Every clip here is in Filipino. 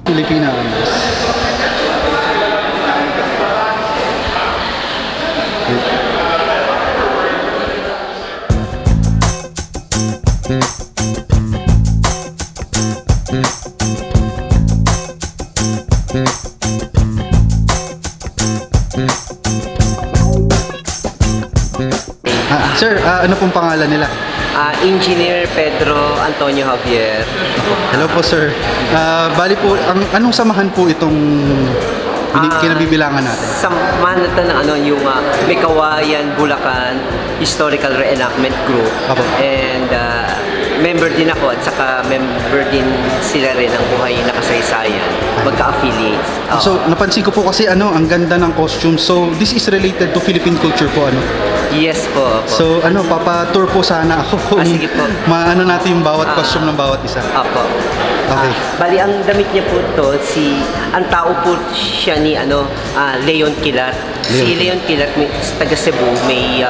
Pilipinas. Sir, ano pong pangalan nila? Engineer Pedro Antonio Javier. Hello po, sir. Bali po, anong samahan po itong kinabibilangan natin? Samahan natin ng yung Bekawayan, Bulacan Historical Reenactment Group. Apo. And member din ako at saka member din sila rin ng Buhay na Kasaysayan. Magka-affiliates. So, napansin ko po kasi ang ganda ng costume. So, this is related to Philippine culture po, Yes po. So, papa-tour po sana ako kung sige po. maano natin yung bawat costume ng bawat isa. Apo. Okay. Bali, ang damit niya po to, ang tao po siya ni Leon Kilat. Si Leon Kilat, taga Cebu, may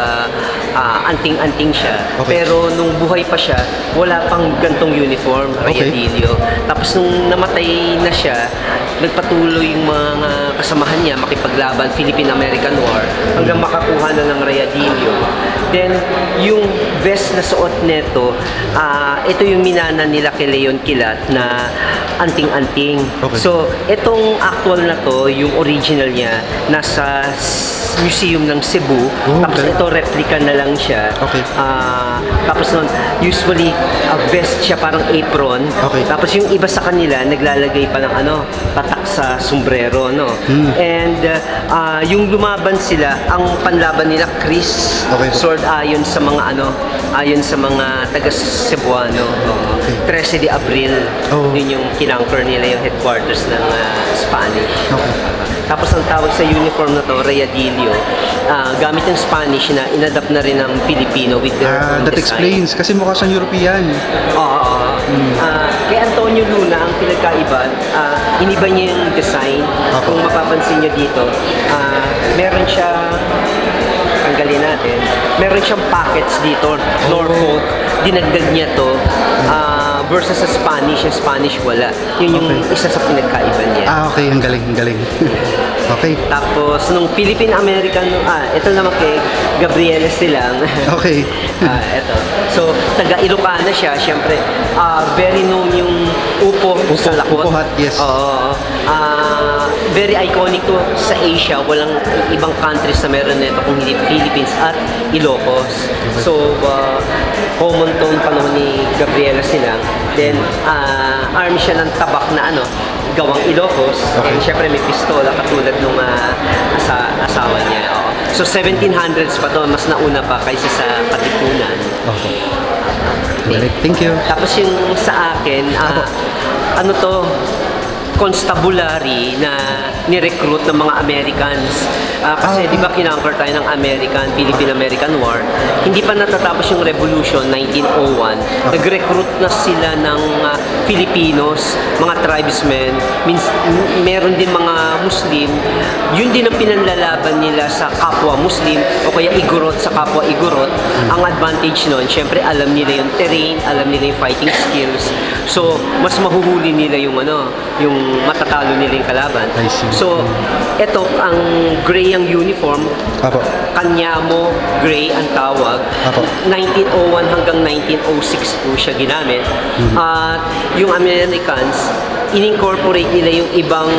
anting-anting siya. Okay. Pero nung buhay pa siya, wala pang gantong uniform, Rayadillo. Tapos nung namatay na siya, nagpatuloy yung mga kasamahan niya makipaglaban Philippine-American War hanggang makakuha na ng Rayadillo. Then, yung vest na suot neto, ito yung minana nila kay Leon Kilat na anting-anting. Okay. So, itong actual na to, yung original niya, nasa museum ng Cebu. Tapos ito, replica na lang siya. Okay. Tapos nun, usually, vest siya, parang apron. Okay. Tapos yung iba sa kanila, naglalagay pa ng patak sa sombrero, no? And yung lumaban sila, ang panlaban nila, Chris, sword ayon sa mga ayon sa mga taga Cebuano. 13 de Abril, yun yung kinanker nila yung headquarters ng Spanish. Tapos ang tawag sa uniform na to, Rayadillo, gamit ng Spanish na inadapt na rin ng Filipino with their own that design. explains, kasi mukha siyang European. Kay Antonio Luna, ang pinagkaiba, iniba niya yung design. Kung mapapansin niyo dito, meron siya, tanggalin natin, meron siyang pockets dito, Norfolk, dinagdag niya to, versus sa Spanish, yung Spanish wala. Yun yung isa sa pinagkaiba niya. Okay, ang galing, ang galing. Okay. Tapos, nung Philippine-American, ito naman kay Gabriela Silang. Okay. Ito. So, taga Ilocana siya, syempre, very known yung upo sa lakot. Upo hat, yes. Very iconic to sa Asia. Walang ibang countries na meron nito kung hindi Philippines at Ilocos. So, common to panahon ni Gabriela Silang. Then, army siya ng tabak na gawang Ilocos. And syempre may pistola katulad nung asawa niya. So 1700s pa to, mas nauna pa kaysa sa Katipunan. Thank you. Tapos yung sa akin, constabulary na ni-recruit ng mga Americans. Kasi di ba kinanker tayo ng Philippine-American War, hindi pa natatapos yung Revolution, 1901, nag-recruit na sila ng Filipinos, mga tribesmen, meron din mga Muslim, yun din ang pinanlalaban nila sa kapwa Muslim o kaya Igorot sa kapwa Igorot. Ang advantage nun, syempre alam nila yung terrain, alam nila yung fighting skills, so mas mahuhuli nila yung matatalo nila yung kalaban. So, ito ang gray ang uniform. Kanyamo gray ang tawag. 1901 hanggang 1906 po siya ginamit. At yung Americans, in-incorporate nila yung ibang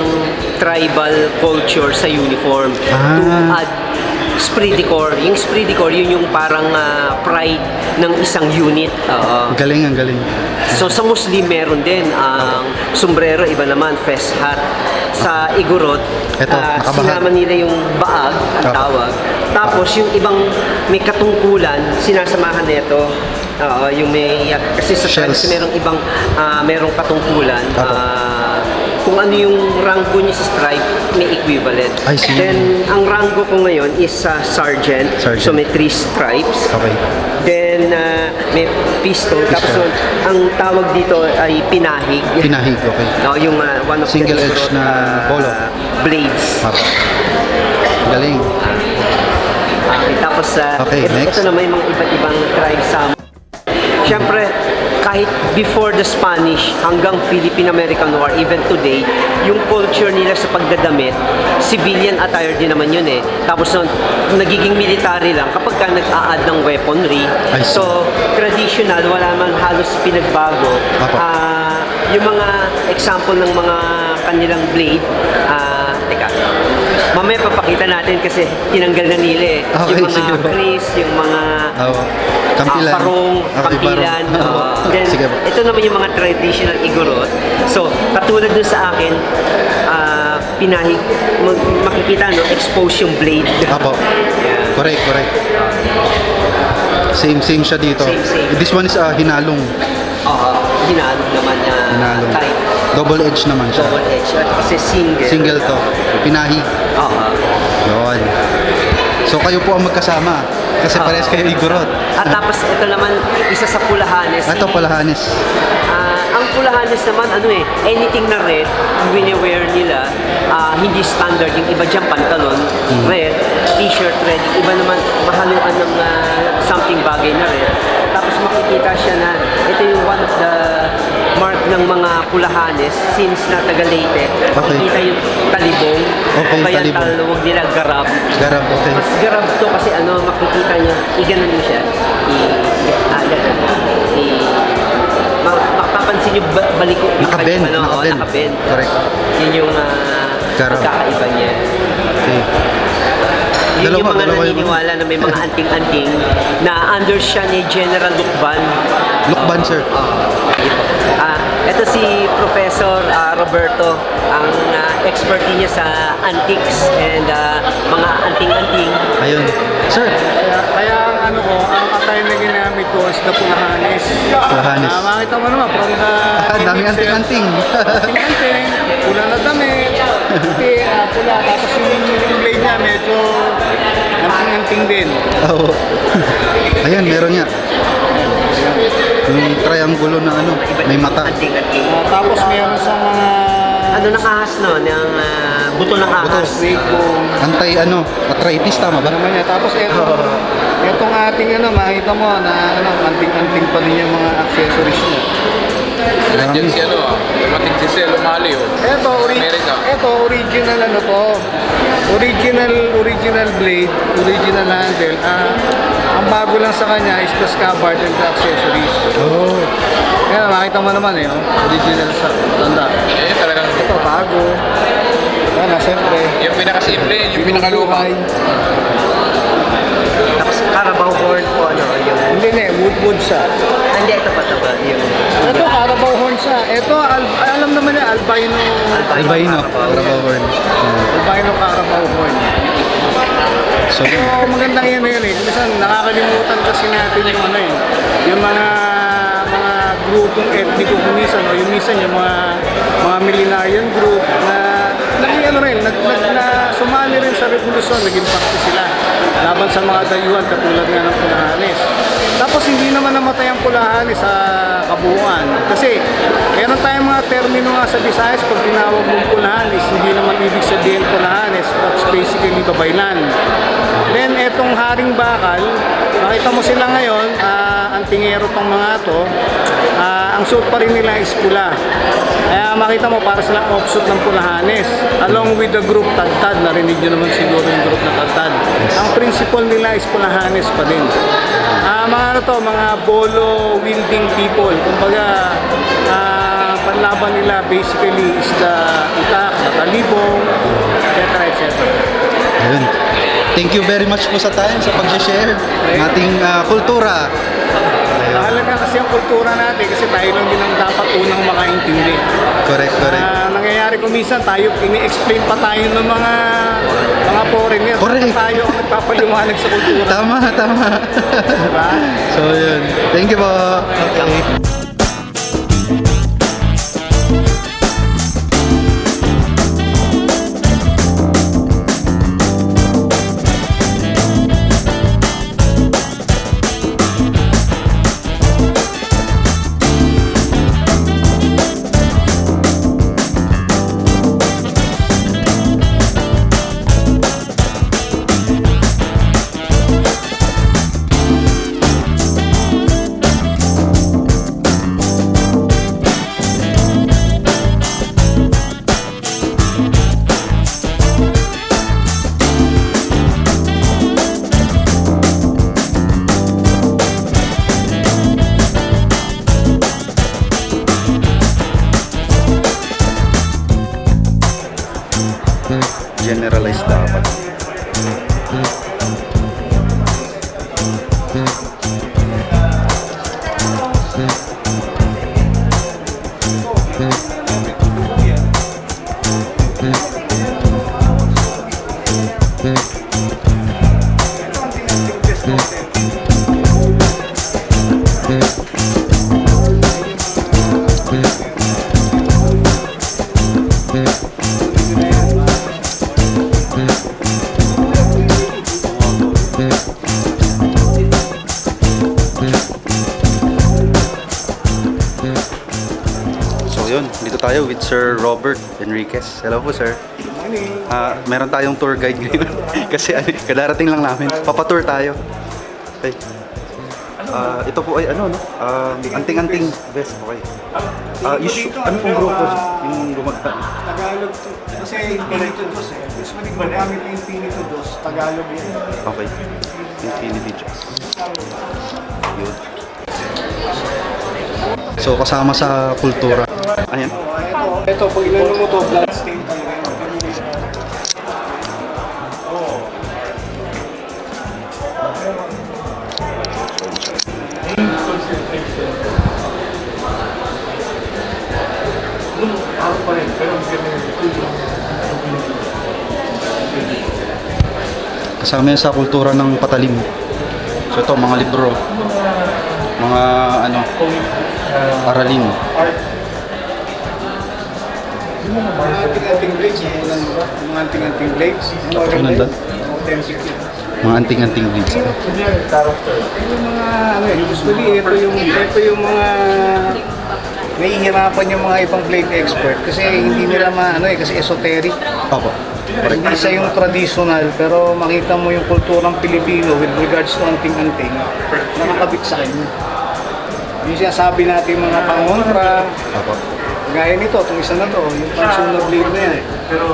tribal culture sa uniform to add esprit de corps. Yung esprit de corps, yun yung parang pride ng isang unit. Galing, ang galing. So sa Muslim meron din ang sombrero, iba naman fez hat. Sa Igorot, sinama nila yung baag, ang tawag. Tapos yung ibang may katungkulan, sinasamahan nito. Yung may, kasi sa tribes merong ibang, merong katungkulan. Kung ano yung rango niya sa stripe, may equivalent. I see. Then, ang rango ko ngayon is sergeant. So, may 3 stripes. Okay. Then, may pistol. Tapos, ang tawag dito ay pinahig. Pinahig, okay. Yung one of single edge na polo. Blades. Galing. Tapos, next. ito naman yung mga iba't ibang tribes sa siyempre, kahit before the Spanish hanggang Philippine-American War, even today, yung culture nila sa pagdadamit, civilian attire din naman yun eh. Tapos nagiging military lang kapag ka nag-a-add ng weaponry. So, traditional, wala man halos pinagbago. Yung mga example ng mga kanilang blade, teka, mamaya papakita natin kasi tinanggal na nila eh. Yung mga Chris, yung mga parong, kampilan. Then, ito naman yung mga traditional igorot. So, katulad dun sa akin, pinahig, makikita, no, expose yung blade. Correct. Same siya dito. This one is hinalong. Hinalong naman hinalong. Double edge naman siya. Double edge. Kasi single to. Pinahig. Yun. So kayo po ang magkasama. Kasi parehas kayo igorot. At tapos ito naman, isa sa pulahanes. Ito pulahanes. Ang pulahanes naman, anything na red, wini-wear nila, hindi standard. Yung iba dyan, pantalon, red, t-shirt red. Yung iba naman, mahaluan ng something bagay na red. Tapos makikita siya na ito yung one of the mark ng mga pulahanes since na taga Leyte. Makikita yung talibong. O kaya talawag nila garab. Mas garab to kasi makikita niya, iganon mo siya. Mapapansin niyo balik ko. Nakabend. Correct. Yun yung pagkakaiba niya. Yun yung mga naniniwala na may mga anting-anting na under siya ni General Lucban. Lucban, sir. Ito si Professor Roberto, ang expertise niya sa antiques and mga anting-anting. Ayun. Sir. Kaya ang ang attire na ginamit ko is the pulahanes. Makita mo naman from the... daming anting-anting. Anting-anting, pula na damit, pula, tapos yung blade niya medyo anting-anting din. Ayun, meron niya. Yung triangulo na may mata. Tapos meron sa mga... ng ahas ng buto ng ahas. Arthritis, tama ba? Naman niya. Tapos itong ating makita mo na anting-anting pa din yung mga accessories niya. Nandiyan si dumating si Selo Mali Ito, original original blade, original handle. Ang bago lang sa kanya is the scabbard and the accessories. Kaya makita mo naman original sa tanda. Talagang ito bago. Siyempre. Yung pinakasimple, yung pinakaluma. Tapos Carabao horn po yung... Hindi, wood siya. Hindi, ito pa Ito, Carabao horn siya. Ito, alam naman niya, albino. Carabao horn. Albino Carabao horn. So, magandang yan Minsan, nakakalimutan kasi natin yung mga grupong etniko kumisan, yung minsan yung mga millenarian group na sumali rin sa revolusyon, naging pakto sila laban sa mga dayuhan katulad nga ng pulahanes. Tapos hindi naman namatay ang pulahanes sa kabuuan. Kasi meron tayong mga termino nga sa Visayas pag tinawag mong pulahanes, hindi naman ibig sabihin pulahanes, but basically babaylan. Then etong Haring Bakal, makita mo sila ngayon, antingero tong mga to, ang suit pa rin nila is pula. Kaya makita mo para silang offsuit ng pulahanes. Along with the group Tadtad, narinig nyo naman siguro yung group na Tadtad. Ang principal nila is pulahanes pa din. Mga bolo wielding people. Kumbaga, panlaban nila basically is the itak, the talibong, etc. Ayun. Thank you very much po sa time, sa pag-share ng ating kultura. tayo. Mahalaga kasi ang kultura natin kasi tayo lang din ang dapat unang makaintindi. Correct, correct. Nangyayari ko minsan tayo, ini-explain pa tayo ng mga foreigner. Correct. Tayo ang nagpapaliwanag sa kultura. Tama, tama. Diba? So, yun. Thank you po. Okay. Generalize dapat. So yun, dito tayo with Sir Robert Enriquez. Hello po, sir. Meron tayong tour guide ngayon kasi kadarating lang namin. Papatour tayo. Okay. Ito po ay ano, no? Anting-anting best. Okay. Ano pong grupo yung gumagta? Tagalog to. Kasi Infinito Dos eh. Usually gumagamit yung Infinito Dos. Tagalog yan. Okay. Infinity Jazz. Yun. So kasama sa kultura. Ayan. Ito, pag inano mo to, blood stain talaga yun. Kasama yan sa kultura ng patalim. So ito, mga libro. Mga ano, aralin. Mga anting-anting blades, mga anting-anting blades. Ano nandun? Authentic yun. Mga anting-anting blades. Yung mga ano usually ito yung mga nahihirapan yung mga ibang blade expert kasi hindi nila kasi esoteric. Opo. Hindi sa yung traditional pero makita mo yung kulturang Pilipino with regards to anting-anting nakakabit sa kanya. Yung sinasabi natin mga pangontra, Opo. gaya nito, itong isa na to, yung function na blade na yan.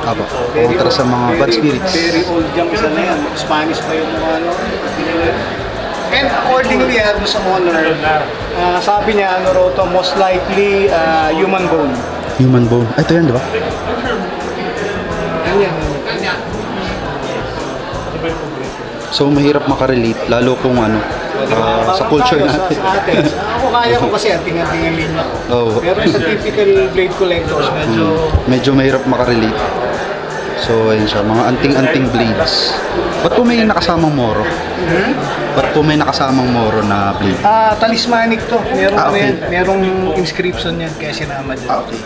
Opo. Kontra sa mga bad spirits. Very old yung isa na yan. Spanish pa yung mga ano. And accordingly, doon sa honor, sabi niya, raw to, most likely human bone. Human bone. Ito yan, di ba? Yan. So mahirap makarelate, lalo kung ano, sa culture natin. Sa atin. Ako kaya ko kasi anting-anting ang linya ko. Oo. Pero sa typical blade collectors, Medyo mahirap makarelate. So ayun siya, mga anting-anting blades. Ba't po may nakasamang moro? Ba't po may nakasamang moro na blade? talismanic to. Merong, Okay. merong inscription yan, kaya sinama dyan. Okay.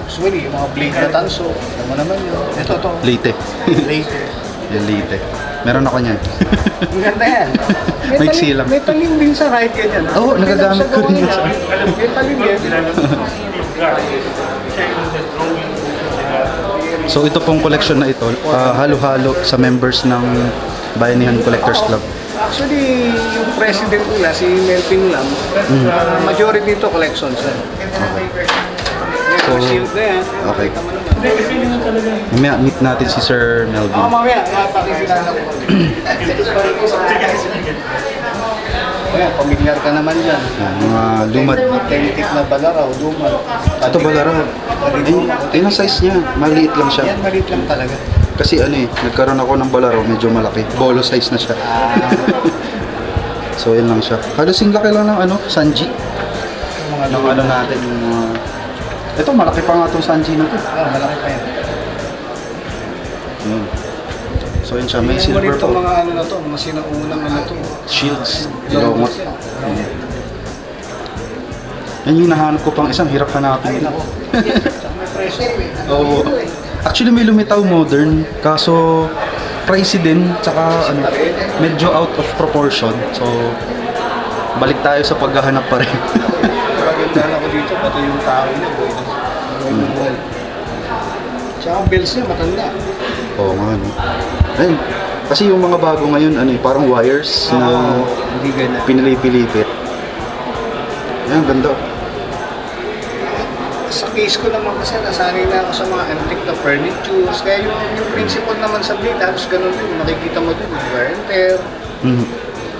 Usually, yung mga blade na tanso, alam mo naman yun. Ito, Leyte. Later. Yan, Leyte. Meron ako niyan. Ang ganda yan. May silang. May talim din sa kahit ganyan. Oo, nagagamit ko rin yan. May talim yan. So ito pong collection na ito, halo-halo sa members ng Bayanihan Collectors Club. Actually, yung president nila, si Melvin Lam, majority ito collections. So, Shield na yan. okay. Mamaya meet natin si Sir Melvin. Mamaya, pakikilala ko. Ayan, pamilyar ka naman yan. Mga lumad. Authentic na balaraw, lumad. Ito ba laro? Ayun ang size niya. Maliit lang siya. Yan, maliit lang talaga. Kasi ano eh, nagkaroon ako ng Bolaro, medyo malaki. Bolo size na siya. So yun lang siya. Halos yung laki lang ng ano, Sanji. Ng ano natin, yung ito, malaki pa nga itong Sanji na to. Malaki pa yan. So yun siya, may Tingnan mo silver rito po. mga ano na to, mga sinaunang ano to. Shields, ilongot. Yan yung nahanap ko pang isang, hirap hanapin. Tsaka may presyo eh. Oo. Actually may lumitaw modern, kaso pricey din, tsaka ano, medyo out of proportion. So, balik tayo sa paghahanap pa rin. Magandaan ako dito, pati yung tao niya. Tsaka ang bills niya, matanda. Oo nga, no. Ayun, kasi yung mga bago ngayon, ano, parang wires na Hindi ganyan. pinilipilipit. Ayan, ganda. Sa case ko naman kasi nasanay na ako sa mga antique na furnitures. Kaya yung principle naman sa blade, halos ganun din. Makikita mo din, wear and tear, Mm.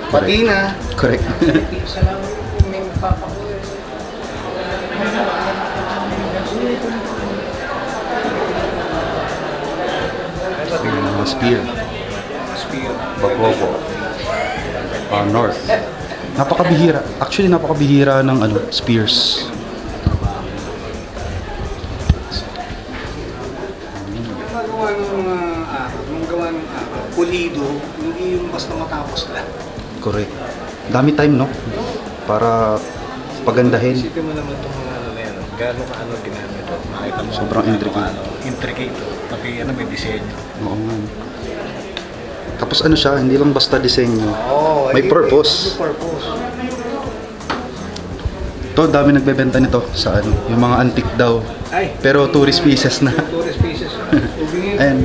patina. Correct. Salamat po, may magpapakuya. Yung mga spear. Spear. Baklobo. North. Napakabihira. Actually, napakabihira ng ano, spears. Magawa ng mga araw, nung gawa ng araw, pulido, hindi yung basta matapos lang. Correct. Dami time, no? Para pagandahin. Isipin mo naman itong mga ano na yan, gano'n ka ano ginamit. Makita mo. Sobrang intricate. Intricate. Pati ano may disenyo. Oo nga. Tapos ano siya, hindi lang basta disenyo. Oh, May purpose. May purpose. Ito, dami nagbebenta nito sa ano, yung mga antique daw. Ay, Pero tourist pieces na. tourist pieces. Ubingin. Ayan.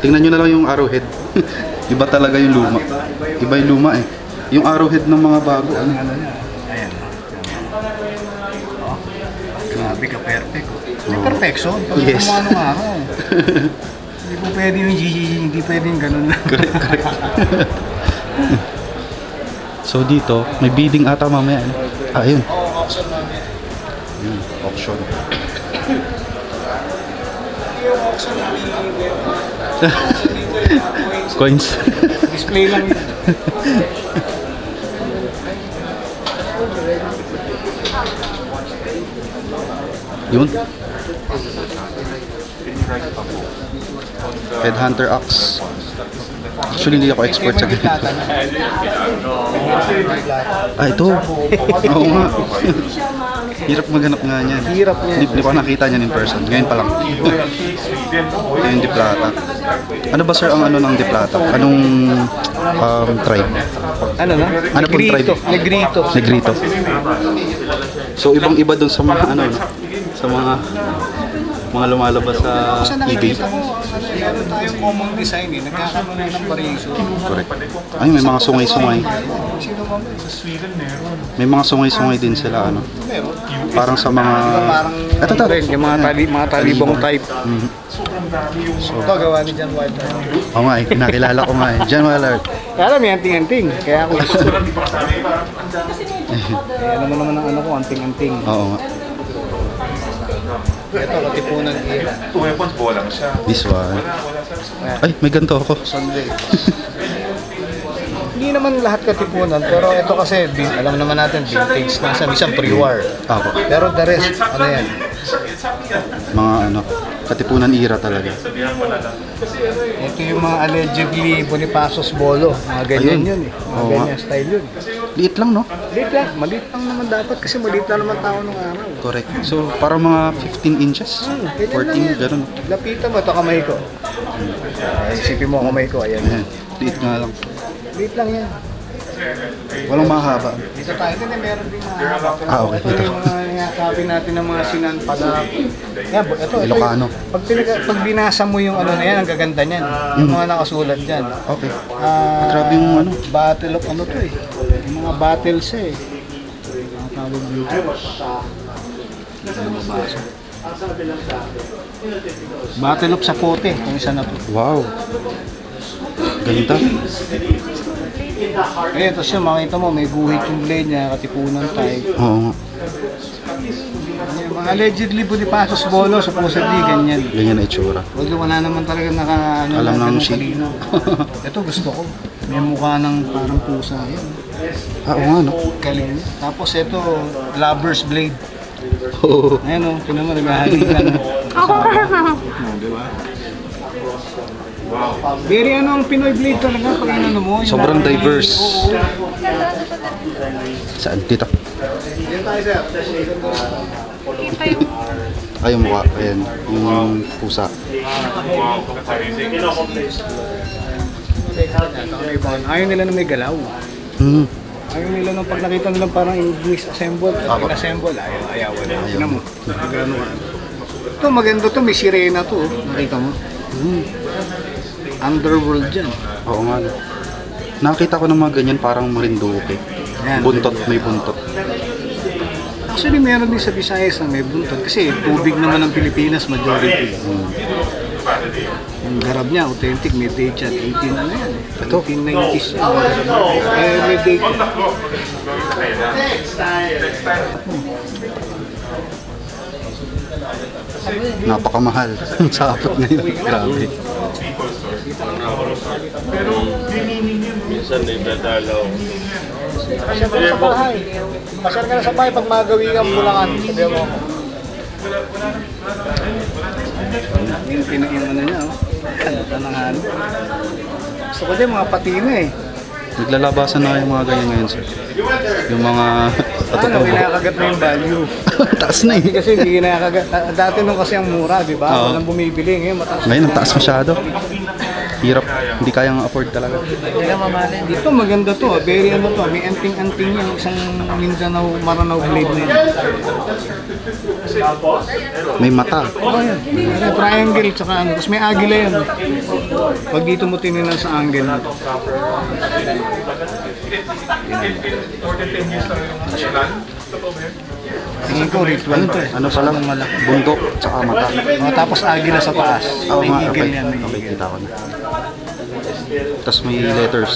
Tingnan nyo na lang yung arrowhead. Iba talaga yung luma. Iba yung luma eh. Yung arrowhead ng mga bago. Ano? Ano niya? Ayan. Oh. Grabe ka, perfect. May perfection. Pag Yes. gumawa ng araw. Hindi po pwede yung GGG, hindi pwede yung ganun lang. Correct, correct. So dito, may bidding ata mamaya. Ano? Ah, ayun. Oo, auction namin. Auction. Yung auction namin, auction dito yung Coins. display lang yun. Yun. Headhunter Axe. Actually, hindi ako expert sa ganito. Ah, ito. Oo nga. Hirap maghanap nga niyan. Hirap niyan. Hindi ko nakita niyan in person. Ngayon pa lang. Ito yung Diplata. Ano ba sir ang ano ng Diplata? Anong tribe? Ano na? Ano pong tribe? Negrito. Negrito. So ibang-iba dun sa mga ano, no? Sa mga lumalabas sa Kasi eBay. nakikita ko, meron tayong common design eh. Nagkakaroon na ng variation. Correct. Ay, may mga sungay-sungay. Sino man ba? May mga sungay-sungay din sila ano. Meron. Parang sa mga Parang Ito. yung mga talibong type. Mhm. Ito gawa ni John Wilder. Oo nga eh, nakilala ko nga eh. John Willard. Kaya alam, may anting-anting. Kaya ako gusto. Kaya alam mo naman ang ano ko, anting-anting. Oo nga. Ito, katipunan gira. This one. Ay, may ganito ako. Sunday. Hindi naman lahat katipunan, pero ito kasi, alam naman natin, vintage na siya, minsan pre-war. Ako. Pero the rest, ano yan? Mga ano, katipunan era talaga. Ito yung mga allegedly Bonifacius Bolo. Mga ganyan Ayun. yun eh. Mga Oo ganyan nga. style yun. Liit lang, no? Maliit lang. Maliit lang naman dapat kasi maliit lang naman tao nung araw. Correct. So, parang mga 15 inches? Ganyan 14, ganun. Lapitan mo ito kamay ko. Isipin mo kamay ko. Ayan. Ayan. Liit nga lang. Liit lang yan. Walang mahaba. Dito tayo din eh, meron din mahaba. Ah, okay. Ito yung mga nakasabi natin ng mga sinanpadap. Yan, ito. Ilocano. Pag binasa mo yung ano na yan, ang gaganda niyan. Yung mga nakasulat dyan. Okay. Ah, Grabe yung ano. Battle of ano to eh. Yung mga battles eh. Ang tawag dito. Battle of Sapote, kung isa na to. Wow. Ganda. Eh, tapos yun, makita mo, may guhit yung blade niya, katipunan type. Oo nga. Yung mga allegedly Bonifacius Bolo, supposedly ganyan. Ganyan na itsura. Although wala naman talaga Alam ng ganun shape. kalino. Ito gusto ko. May mukha ng parang pusa yan. Oo nga, no? Galing. Tapos ito, Lover's Blade. Oo. Ayan o, tinan mo, naghahalikan. Diba? Very ano ang Pinoy Blade talaga pag ano mo. yung Sobrang lahat ng- diverse. Oo. Saan? Dito. Yan tayo, sir. Ay, yung mukha. Ayan. Yung pusa. Ayaw nila na may galaw. Hmm. Ayaw nila nung pag nakita nilang parang disassemble, in-assemble, ayaw. Tingnan mo. Gano'n ka. Ito maganda to, may sirena to. Nakita mo? Underworld dyan. Oo nga, no? Nakita ko ng mga ganyan parang Marinduque. Yan. Buntot, may buntot. Actually, meron din sa Visayas na may buntot. Kasi tubig naman ng Pilipinas, majority. Yung garab niya, authentic, may date yan. 18 ano yan. Ito? 1890s yan. May date yan. Napakamahal. Sa apat ngayon. Grabe. Minsan nagdadalaw. Pasyal ka na sa bahay. Pasyal ka na sa bahay pag magawi kang Bulacan. Sabi mo. Yung ano niya, oh. Kanta ng ano. Gusto ko din mga patina eh. Naglalabasan na yung mga ganyan ngayon, sir. Yung mga Ano, patutubo. kinakagat na yung value. Taas na eh. Kasi hindi kinakagat. Dati nung kasi ang mura, di ba? Oo. Walang bumibili. Ngayon mataas. Ngayon, ang taas masyado. Hirap. Hindi kayang afford talaga. Dito maganda to. Very ano to. May anting-anting yung isang Mindanao, Maranao blade na yun. May mata. Oh, yan. May triangle tsaka ano. Tapos may agila yan. Pag dito mo tininan sa angle na to. Tingin ko ritual to eh. Ano pala? Bundok, tsaka mata. Oh, tapos agila sa taas. Oo May nga, eagle okay. yan. May Okay, eagle. kita ko na. Tapos may letters.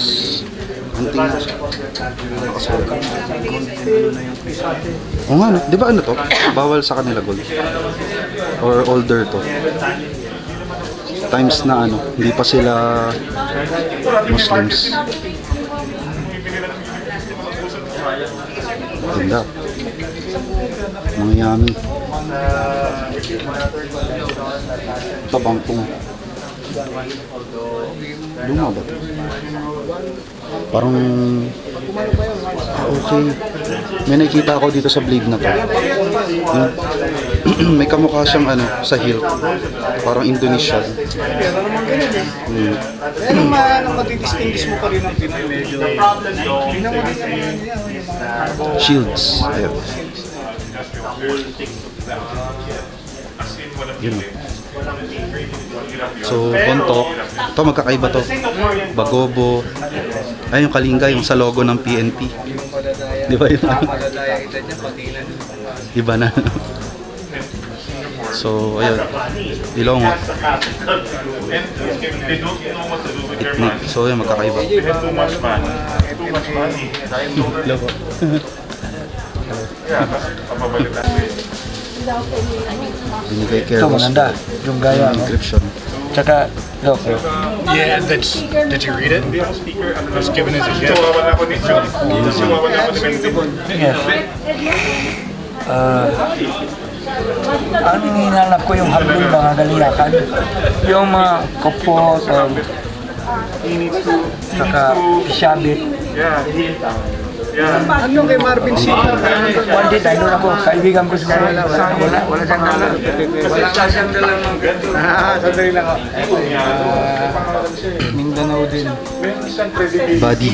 Anting na siya. Nakasulat. Oo nga, no? Di ba ano to? Bawal sa kanila gold. Or older to. Times na ano, hindi pa sila Muslims. Ganda. Mga yummy. Ito bangkong. Luma ba ito? Parang okay. May nakikita ako dito sa blade na to. May kamukha siyang ano sa hilt. Parang Indonesian. Pero matidistinguish mo pa rin ang Pinoy medyo. Tingnan mo din yung mga Shields. Ayun. Yun. So, bontok. Ito magkakaiba to. Bagobo. Ay, yung kalinga, yung sa logo ng PNP. Di ba yun? madadaya kita niya patinan. Iba na. So, ayun. Ilonggo. Itnik. So, yun, magkakaiba. Logo. Binigay Ito careless. maganda, yung gaya mo. Encryption. Tsaka, look, Yeah, did you read it? It was given as a gift. yes. Ang hinanap ko yung hablil mga galiyakan. Yung mga kopot, tsaka shabit. Ano kay Marvin Sina? One day, tayo ako, kaibigan ko sa wala siyang dala. Wala siyang dala ng ganito. Sandali lang ako. Mindanao din. Body.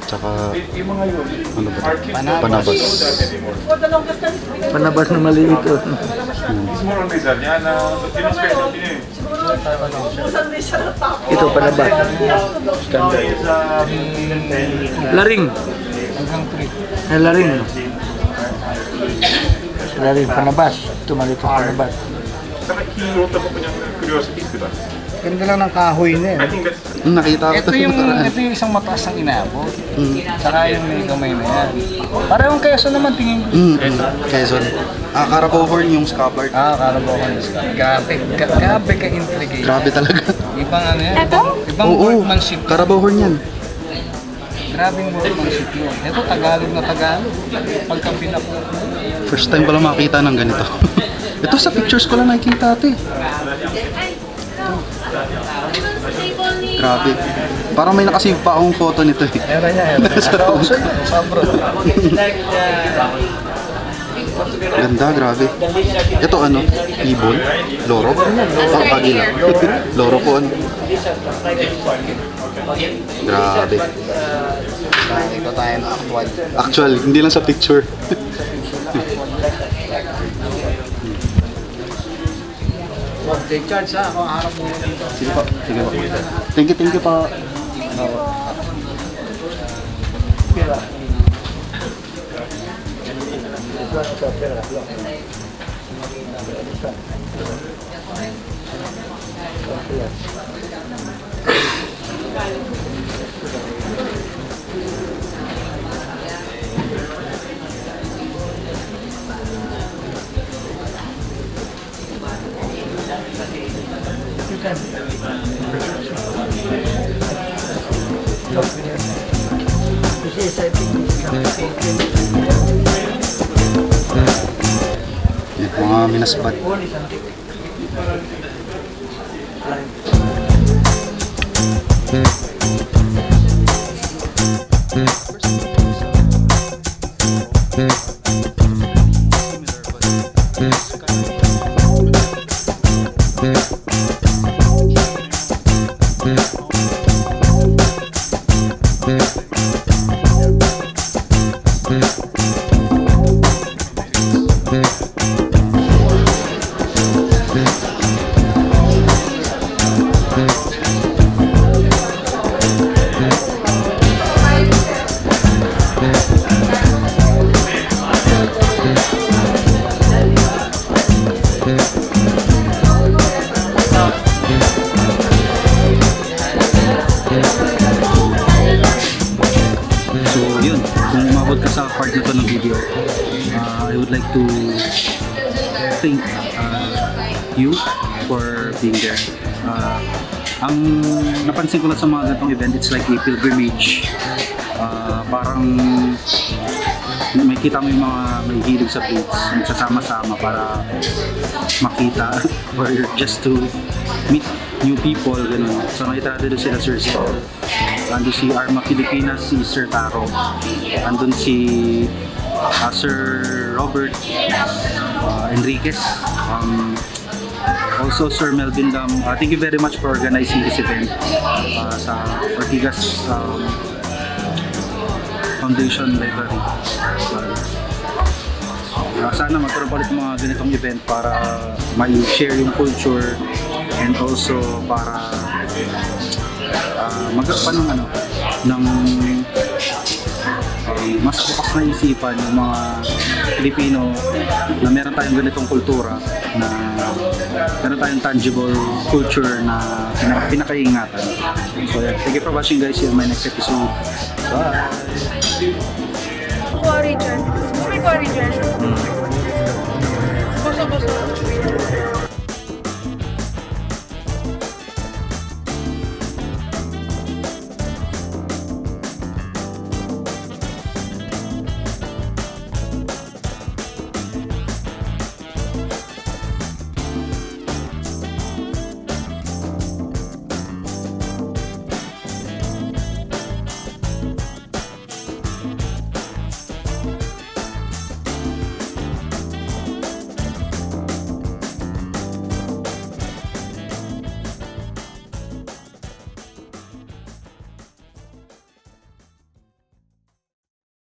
Tsaka, ano ba ito? Panabas. Panabas na maliit. Ito, panabas. Standard. Laring. Laring. Laring, panabas. Ito, maliit ang panabas. Ganda lang ng kahoy na eh. Nakita ko Ito yung isang mataas ang inaabot. Saka yung may kamay na yan. Parehong Quezon naman tingin ko. Quezon. Carabao horn yung scabbard. Carabao horn. Grabe ka intriguing. Grabe talaga. Ibang ano yan. Ibang Oo, workmanship. Carabao horn yan. Grabing workmanship yun. Ito Tagalog na Tagalog. Pagka pinapo. First time pala makita ng ganito. Ito sa pictures ko lang nakikita ito eh. Grabe. Parang may nakasave pa akong photo nito eh. Meron niya. Sabro. Ganda, grabe. Ito ano? Ibon? Loro? Agila. Loro po ano? Grabe. Ito tayo na actual. Actual, hindi lang sa picture. Take charge ha. Ako harap mo dito. Sige po, sige po. Thank you po. Yan, mga minasbat. So yun, kung umabot ka sa part na to ng video, I would like to thank you for being there. Ang napansin ko lang sa mga ganitong event, it's like a pilgrimage. Parang makita mo yung mga may hilig sa plates, magsasama-sama para makita or just to meet new people, gano'n. So nakita natin doon sila Sir Saul, andun si Arma Pilipinas, si Sir Taro, andun si Sir Robert Enriquez, also Sir Melvin Dam. Thank you very much for organizing this event sa Ortigas Foundation Library. Sana magkaroon pa ulit mga ganitong event para ma-share yung culture and also para magkaroon ng mas bukas na isipan yung mga Pilipino na meron tayong ganitong kultura, na meron tayong tangible culture na pinakaingatan. So yeah, thank you for watching guys. See you in my next episode. Bye! Origin.